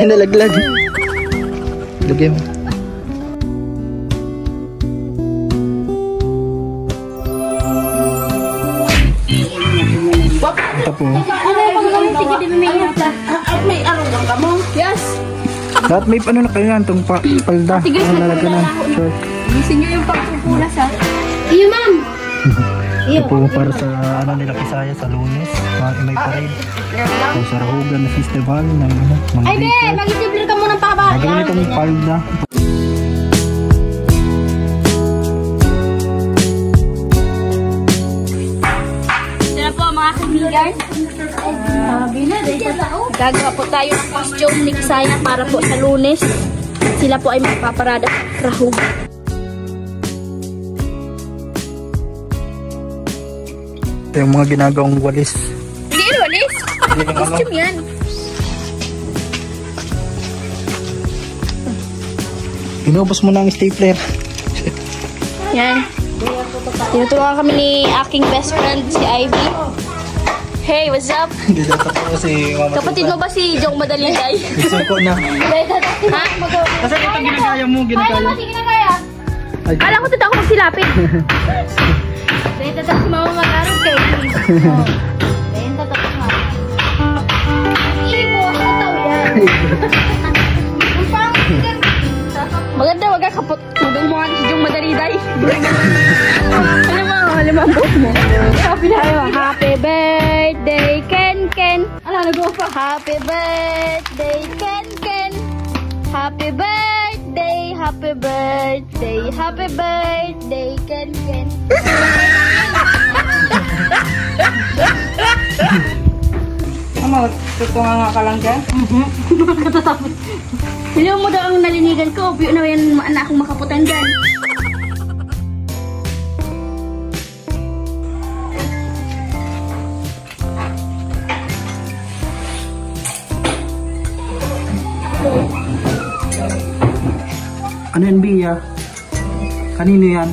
Ay, nalaglag. Lagay mo. Ito po. May araw lang ka mo? Yes. Dapat may ano na kayo yan, itong palda. Tigas na nalagyan na. Short. Gusto nyo yung pagpupulas ha? Iyo ma'am! Ito po para sa ano nila Kisaya sa Lunes. May parade. So, sa Rahugan na festival ng mga Ay be! Mag-isiblir ka muna pa ba? Magandang itong palda. Ito na po mga kaibigan. Gagawa po tayo ng costume ni Kisaya para po sa Lunes. Sila po ay magpaparada sa Rahugan. Ito yung mga ginagawang walis. Hindi yun walis. Costume yan. Inubos mo na ang stapler. Yan. Tinutulungan kami ni aking best friend, si Ivy. Hey, what's up? Hindi dapat ako si Mama. Kapatid mo ba si Jong Madaligay? Isuko na. Ha? Kasi ito ginagaya mo, Kaya naman, sige na kaya. Alam ko totoo ako magsilapit. Dahil tatak si Mama mag-arog kay Chris. Dahil tatak si Mama. Ibo, ako tao yan. Maganda, wag ka kapot. Tudong mo nga si Jong Madaligay. Alam mo ang buhok mo. Happy na kayo. Happy birthday, Ken Ken. Ala, nag-go pa. Happy birthday, Ken Ken. Happy birthday, happy birthday, happy birthday, Ken Ken. Ano, tutunga nga ka lang dyan? Katatapos. Hello mo daw ang nalinigan ko. Piyo na yan na akong makaputan dyan. Ano yan, Bia? Kanino yan?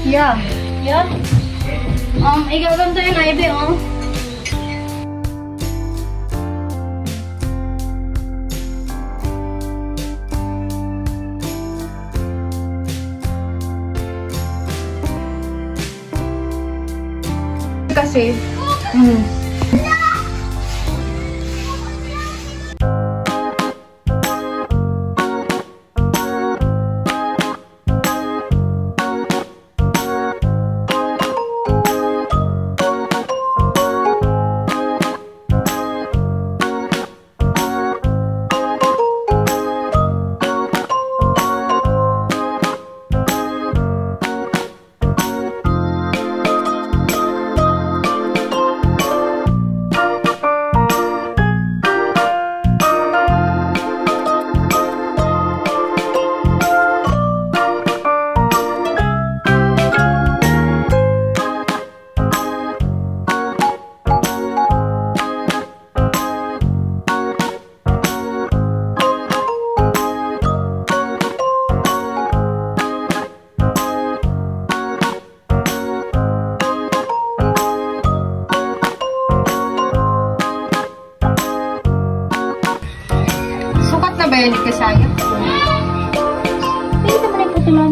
Yeah. Yeah? Igaganto yung Ivy, oh. Kasi, ba yan ni Kisaya? Pwede naman ay putulan.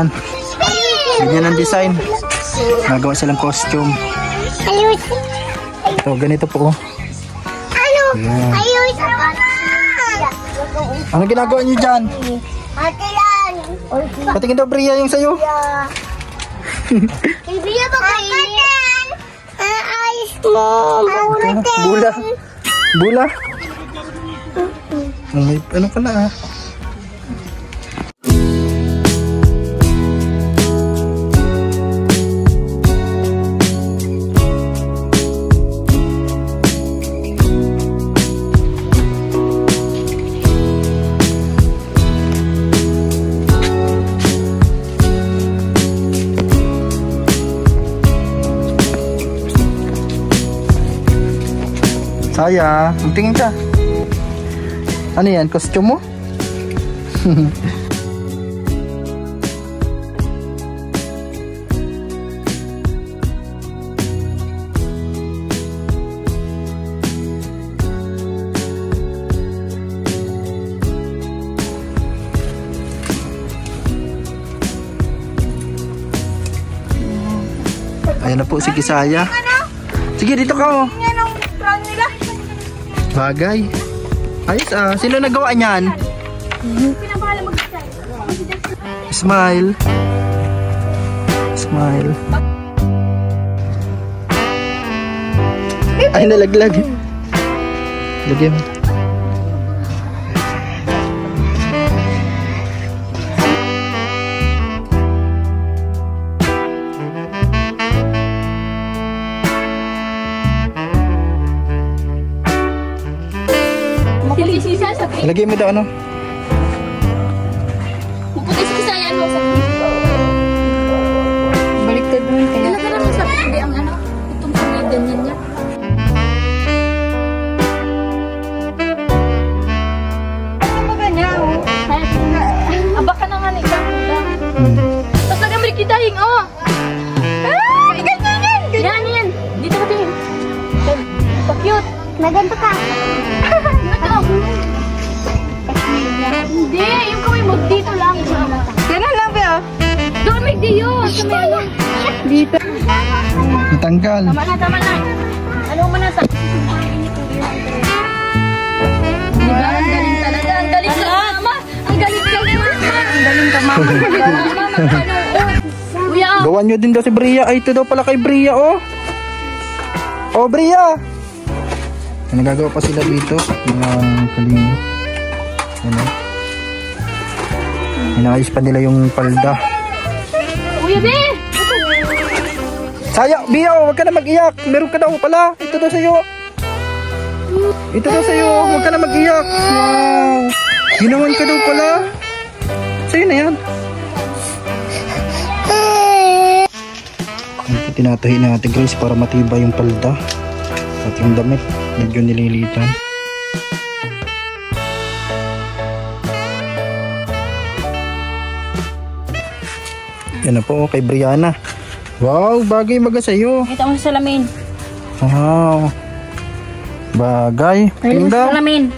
yan. Ganyan ang design. Nagawa silang costume. So, ganito po. Ayan. Ano ginagawa niyo dyan? Patingin daw, Bria, yung sayo. Bria ba kainin? Ayos mo. Bula. Bula. May ano pala ah. Saya, tingin ka. Ano yan? Costume mo? Ayan na po si Kisaya. Sige, dito ka oh. Bagay. Ayos ah. Sino nagawa niyan? Smile. Smile. Ay, nalaglag. Lagyan mo. Lagay mo daw ano? Maputi si Kisaya ano sa Baliktad doon kaya. Nalagay naman sa hindi ang ano, itong ganyan niya. Ano ba ganyan? Aba ka na nga ikaw. Tapos nagamit kita hing oh. Ganyan. Yan. Dito ka tingin. Pa-cute. Naganto ka. Hindi, yung kamay mo dito lang. Ganun lang ba? Doon may diyo. Sa may ano. Dito. Natanggal. Tama na. Ano mo na sa... Diba? Ang galing talaga. Ang galing ka, mama. Ang galing ka, mama. Ang galing ka, mama. Kuya, oh. Gawan nyo din daw si Bria. Ay, ito daw pala kay Bria oh. Oh, Bria. Ay, nagagawa pa sila dito. Mga kalingo. Ano? Inaayos pa nila yung palda. Kuya, be! Saya, Bia, huwag ka na mag-iyak. Meron ka daw pala. Ito daw sa'yo. Ito daw sa'yo. Huwag ka na mag-iyak. Wow. Ginawan ka daw pala. Sa'yo na yan. Ito tinatahi natin guys para matibay yung palda. At yung damit, medyo nililitan. Yan na po kay Brianna. Wow, bagay baga sa'yo. Kita mo sa salamin. Wow. Bagay. Tingin daw. Salamin.